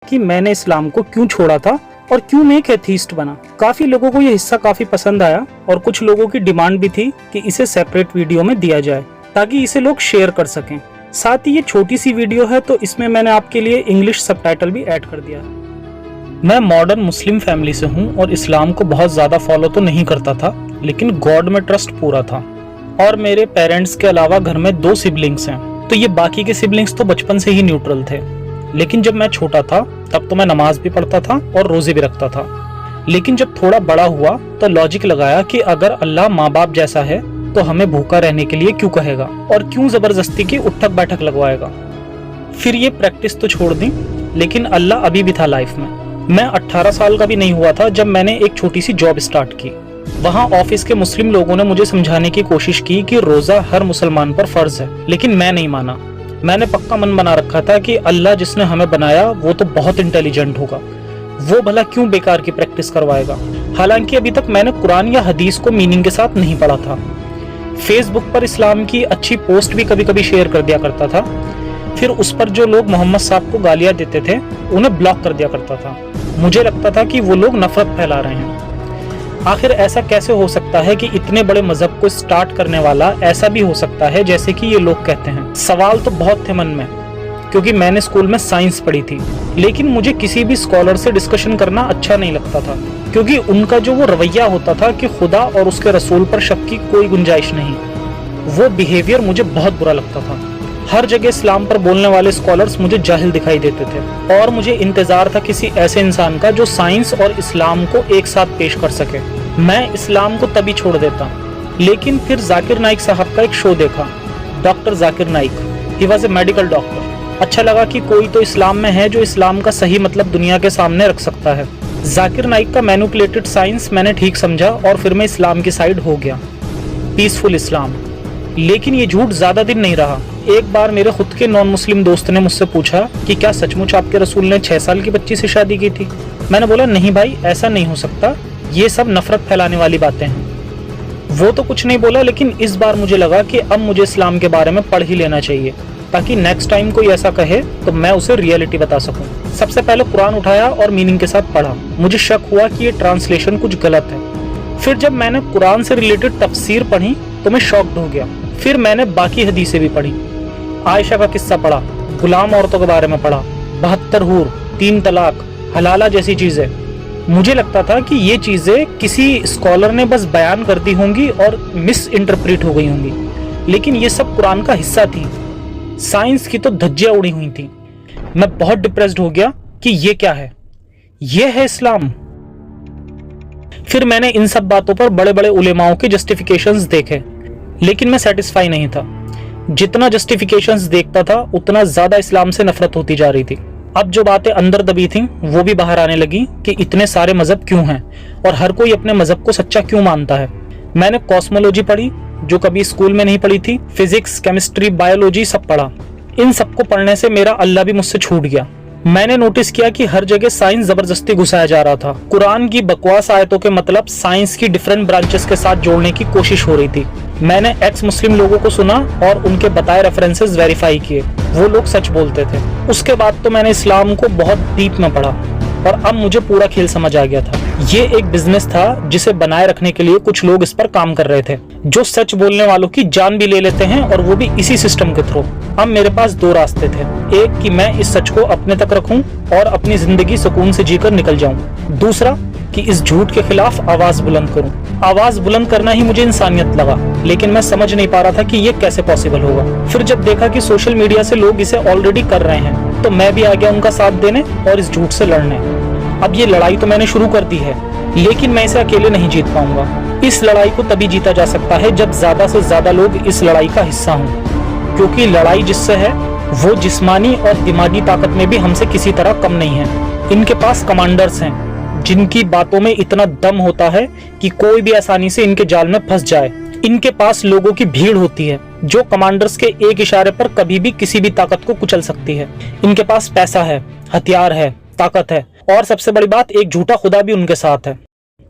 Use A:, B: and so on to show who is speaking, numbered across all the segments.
A: कि मैंने इस्लाम को क्यों छोड़ा था और क्यों मैं एक एथीस्ट बना। काफी लोगों को यह हिस्सा काफी पसंद आया और कुछ लोगों की डिमांड भी थी कि इसे सेपरेट वीडियो में दिया जाए ताकि इसे लोग शेयर कर सकें। साथ ही ये छोटी सी वीडियो है तो इसमें मैंने आपके लिए इंग्लिश सबटाइटल भी ऐड कर दिया। मैं मॉडर्न मुस्लिम फैमिली से हूँ और इस्लाम को बहुत ज्यादा फॉलो तो नहीं करता था, लेकिन गॉड में ट्रस्ट पूरा था। और मेरे पेरेंट्स के अलावा घर में 2 सिबलिंग्स हैं, तो ये बाकी के सिबलिंग्स तो बचपन से ही न्यूट्रल थे। लेकिन जब मैं छोटा था तब तो मैं नमाज भी पढ़ता था और रोजे भी रखता था। लेकिन जब थोड़ा बड़ा हुआ तो लॉजिक लगाया कि अगर अल्लाह माँ बाप जैसा है तो हमें भूखा रहने के लिए क्यों कहेगा और क्यों जबरदस्ती की उठक बैठक लगवाएगा। फिर ये प्रैक्टिस तो छोड़ दी, लेकिन अल्लाह अभी भी था लाइफ में। मैं 18 साल का भी नहीं हुआ था जब मैंने एक छोटी सी जॉब स्टार्ट की। वहाँ ऑफिस के मुस्लिम लोगों ने मुझे समझाने की कोशिश की कि रोजा हर मुसलमान पर फर्ज है, लेकिन मैं नहीं माना। मैंने पक्का मन बना रखा था कि अल्लाह जिसने हमें बनाया वो तो बहुत इंटेलिजेंट होगा, वो भला क्यों बेकार की प्रैक्टिस करवाएगा। हालांकि अभी तक मैंने कुरान या हदीस को मीनिंग के साथ नहीं पढ़ा था। फेसबुक पर इस्लाम की अच्छी पोस्ट भी कभी कभी शेयर कर दिया करता था। फिर उस पर जो लोग मोहम्मद साहब को गालियां देते थे उन्हें ब्लॉक कर दिया करता था। मुझे लगता था कि वो लोग नफरत फैला रहे हैं। आखिर ऐसा कैसे हो सकता है कि इतने बड़े मजहब को स्टार्ट करने वाला ऐसा भी हो सकता है जैसे कि ये लोग कहते हैं। सवाल तो बहुत थे मन में, क्योंकि मैंने स्कूल में साइंस पढ़ी थी, लेकिन मुझे किसी भी स्कॉलर से डिस्कशन करना अच्छा नहीं लगता था, क्योंकि उनका जो वो रवैया होता था कि खुदा और उसके रसूल पर शक की कोई गुंजाइश नहीं, वो बिहेवियर मुझे बहुत बुरा लगता था। हर जगह इस्लाम पर बोलने वाले स्कॉलर्स मुझे जाहिल दिखाई देते थे और मुझे इंतजार था किसी ऐसे इंसान का जो साइंस और इस्लाम को एक साथ पेश कर सके। मैं इस्लाम को तभी छोड़ देता, लेकिन फिर जाकिर नाइक साहब का एक शो देखा, doctor Zakir Naik. He was a medical doctor. अच्छा लगा कि कोई तो इस्लाम में है जो इस्लाम का सही मतलब दुनिया के सामने रख सकता है। जाकिर नाइक का मैनिपुलेटेड साइंस मैंने ठीक समझा और फिर मैं इस्लाम की साइड हो गया, पीसफुल इस्लाम। लेकिन ये झूठ ज्यादा दिन नहीं रहा। एक बार मेरे खुद के नॉन मुस्लिम दोस्त ने मुझसे पूछा कि क्या सचमुच आपके रसूल ने 6 साल की बच्ची से शादी की थी। मैंने बोला नहीं भाई, ऐसा नहीं हो सकता, ये सब नफरत फैलाने वाली बातें हैं। वो तो कुछ नहीं बोला, लेकिन इस बार मुझे लगा कि अब मुझे इस्लाम के बारे में पढ़ ही लेना चाहिए, ताकि नेक्स्ट टाइम कोई ऐसा कहे तो मैं उसे रियलिटी बता सकूं। सबसे पहले कुरान उठाया और मीनिंग के साथ पढ़ा। मुझे शक हुआ कि ये ट्रांसलेशन कुछ गलत है। फिर जब मैंने कुरान से रिलेटेड तफसीर पढ़ी तो मैं शॉक्ड हो गया। फिर मैंने बाकी हदीसें भी पढ़ी, आयशा का किस्सा पढ़ा, गुलाम औरतों के बारे में पढ़ा, 72 हूर, 3 तलाक, हलाला जैसी चीजें। मुझे लगता था कि ये चीजें किसी स्कॉलर ने बस बयान कर दी होंगी और मिस इंटरप्रेट हो गई होंगी, लेकिन ये सब कुरान का हिस्सा थी। साइंस की तो धज्जियां उड़ी हुई थी। मैं बहुत डिप्रेस्ड हो गया कि ये क्या है, ये है इस्लाम। फिर मैंने इन सब बातों पर बड़े बड़े उलेमाओं के जस्टिफिकेशंस देखे, लेकिन मैं सेटिस्फाई नहीं था। जितना जस्टिफिकेशंस देखता था उतना ज्यादा इस्लाम से नफरत होती जा रही थी। अब जो बातें अंदर दबी थीं वो भी बाहर आने लगी कि इतने सारे मजहब क्यों हैं और हर कोई अपने मजहब को सच्चा क्यों मानता है। मैंने कॉस्मोलॉजी पढ़ी जो कभी स्कूल में नहीं पढ़ी थी, फिजिक्स, केमिस्ट्री, बायोलॉजी सब पढ़ा। इन सबको पढ़ने से मेरा अल्लाह भी मुझसे छूट गया। मैंने नोटिस किया कि हर जगह साइंस जबरदस्ती घुसाया जा रहा था। कुरान की बकवास आयतों के मतलब साइंस की डिफरेंट ब्रांचेस के साथ जोड़ने की कोशिश हो रही थी। मैंने एक्स मुस्लिम लोगों को सुना और उनके बताए रेफरेंसेस वेरीफाई किए, वो लोग सच बोलते थे। उसके बाद तो मैंने इस्लाम को बहुत डीप में पढ़ा और अब मुझे पूरा खेल समझ आ गया था। ये एक बिजनेस था जिसे बनाए रखने के लिए कुछ लोग इस पर काम कर रहे थे, जो सच बोलने वालों की जान भी ले लेते हैं, और वो भी इसी सिस्टम के थ्रू। अब मेरे पास 2 रास्ते थे, एक कि मैं इस सच को अपने तक रखूं और अपनी जिंदगी सुकून से जीकर निकल जाऊं, दूसरा कि इस झूठ के खिलाफ आवाज बुलंद करूं। आवाज बुलंद करना ही मुझे इंसानियत लगा, लेकिन मैं समझ नहीं पा रहा था कि ये कैसे पॉसिबल होगा। फिर जब देखा कि सोशल मीडिया से लोग इसे ऑलरेडी कर रहे हैं, तो मैं भी आ गया उनका साथ देने और इस झूठ से लड़ने। अब ये लड़ाई तो मैंने शुरू कर दी है, लेकिन मैं इसे अकेले नहीं जीत पाऊंगा। इस लड़ाई को तभी जीता जा सकता है जब ज्यादा से ज्यादा लोग इस लड़ाई का हिस्सा हों, क्योंकि लड़ाई जिससे है वो जिस्मानी और दिमागी ताकत में भी हमसे किसी तरह कम नहीं है। इनके पास कमांडर्स हैं जिनकी बातों में इतना दम होता है कि कोई भी आसानी से इनके जाल में फंस जाए। इनके पास लोगों की भीड़ होती है जो कमांडर्स के एक इशारे पर कभी भी किसी भी ताकत को कुचल सकती है। इनके पास पैसा है, हथियार है, ताकत है, और सबसे बड़ी बात, एक झूठा खुदा भी उनके साथ है।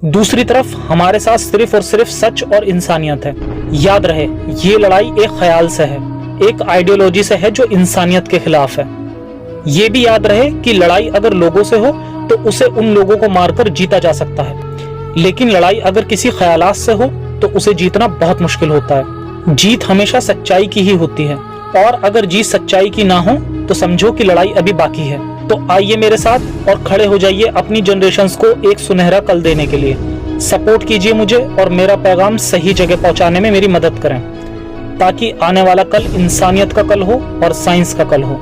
A: दूसरी तरफ हमारे साथ सिर्फ और सिर्फ सच और इंसानियत है। याद रहे, ये लड़ाई एक ख्याल से है, एक आइडियोलॉजी से है जो इंसानियत के खिलाफ है। ये भी याद रहे कि लड़ाई अगर लोगों से हो तो उसे उन लोगों को मारकर जीता जा सकता है, लेकिन लड़ाई अगर किसी ख्यालात से हो तो उसे जीतना बहुत मुश्किल होता है। जीत हमेशा सच्चाई की ही होती है, और अगर जीत सच्चाई की ना हो तो समझो कि लड़ाई अभी बाकी है। तो आइए मेरे साथ और खड़े हो जाइए अपनी जनरेशंस को एक सुनहरा कल देने के लिए। सपोर्ट कीजिए मुझे और मेरा पैगाम सही जगह पहुंचाने में मेरी मदद करें, ताकि आने वाला कल इंसानियत का कल हो और साइंस का कल हो।